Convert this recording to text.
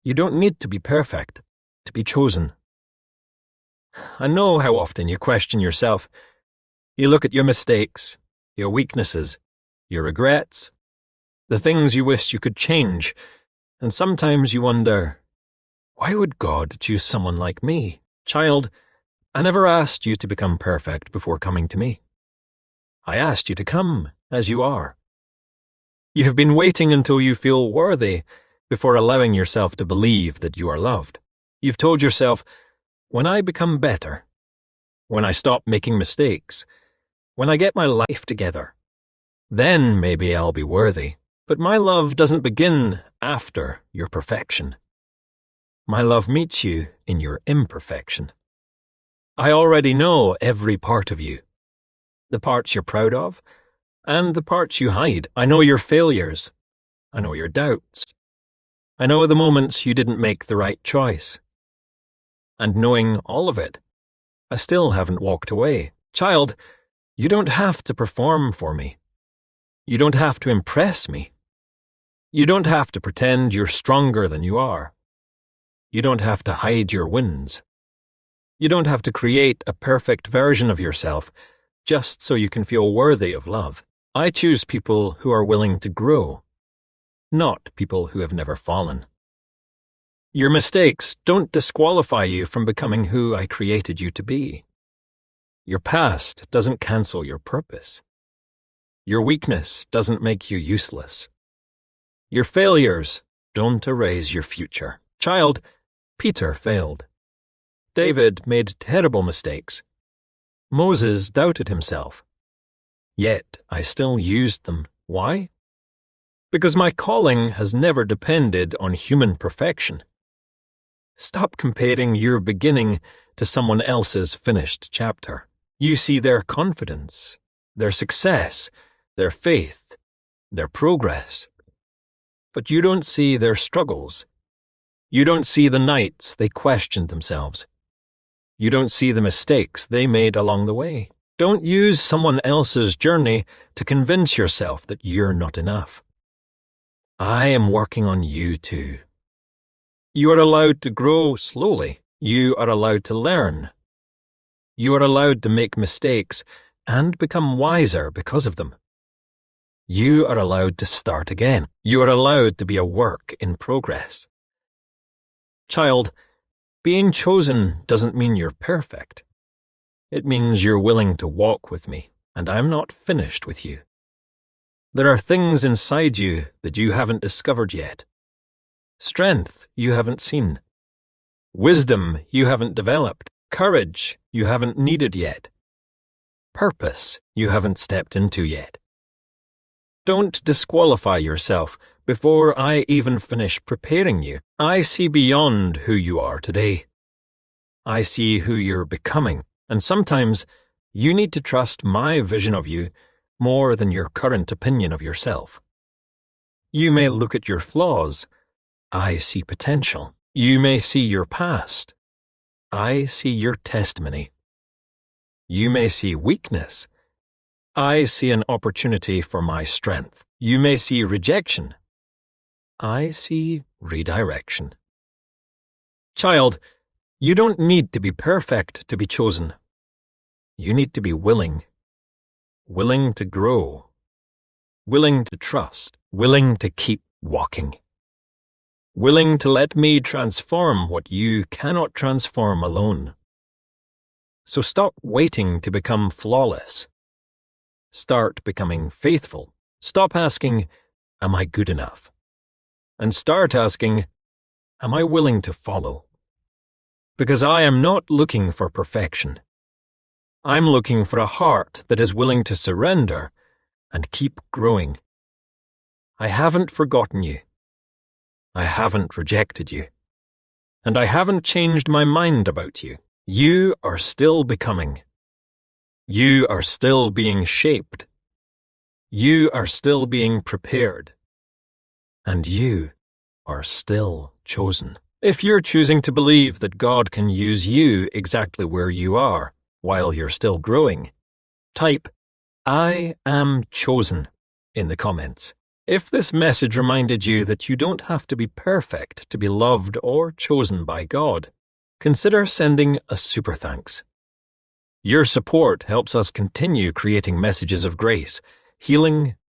You don't need to be perfect to be chosen. I know how often you question yourself. You look at your mistakes, your weaknesses, your regrets, the things you wish you could change, and sometimes you wonder, why would God choose someone like me? Child, I never asked you to become perfect before coming to me. I asked you to come as you are. You have been waiting until you feel worthy before allowing yourself to believe that you are loved. You've told yourself, when I become better, when I stop making mistakes, when I get my life together, then maybe I'll be worthy. But my love doesn't begin after your perfection. My love meets you in your imperfection. I already know every part of you, the parts you're proud of, and the parts you hide. I know your failures. I know your doubts. I know the moments you didn't make the right choice. And knowing all of it, I still haven't walked away. Child, you don't have to perform for me. You don't have to impress me. You don't have to pretend you're stronger than you are. You don't have to hide your wins. You don't have to create a perfect version of yourself just so you can feel worthy of love. I choose people who are willing to grow, not people who have never fallen. Your mistakes don't disqualify you from becoming who I created you to be. Your past doesn't cancel your purpose. Your weakness doesn't make you useless. Your failures don't erase your future. Child, Peter failed. David made terrible mistakes. Moses doubted himself. Yet I still used them. Why? Because my calling has never depended on human perfection. Stop comparing your beginning to someone else's finished chapter. You see their confidence, their success, their faith, their progress. But you don't see their struggles. You don't see the nights they questioned themselves. You don't see the mistakes they made along the way. Don't use someone else's journey to convince yourself that you're not enough. I am working on you too. You are allowed to grow slowly. You are allowed to learn. You are allowed to make mistakes and become wiser because of them. You are allowed to start again. You are allowed to be a work in progress. Child, being chosen doesn't mean you're perfect. It means you're willing to walk with me, and I'm not finished with you. There are things inside you that you haven't discovered yet. Strength you haven't seen. Wisdom you haven't developed. Courage you haven't needed yet. Purpose you haven't stepped into yet. Don't disqualify yourself before I even finish preparing you. I see beyond who you are today. I see who you're becoming, and sometimes you need to trust my vision of you more than your current opinion of yourself. You may look at your flaws. I see potential. You may see your past. I see your testimony. You may see weakness. I see an opportunity for my strength. You may see rejection. I see redirection. Child, you don't need to be perfect to be chosen. You need to be willing. Willing to grow. Willing to trust. Willing to keep walking. Willing to let me transform what you cannot transform alone. So stop waiting to become flawless. Start becoming faithful. Stop asking, am I good enough? And start asking, am I willing to follow? Because I am not looking for perfection. I'm looking for a heart that is willing to surrender and keep growing. I haven't forgotten you. I haven't rejected you. And I haven't changed my mind about you. You are still becoming. You are still being shaped. You are still being prepared. And you are still chosen. If you're choosing to believe that God can use you exactly where you are while you're still growing, type, I am chosen in the comments. If this message reminded you that you don't have to be perfect to be loved or chosen by God, consider sending a super thanks. Your support helps us continue creating messages of grace, healing,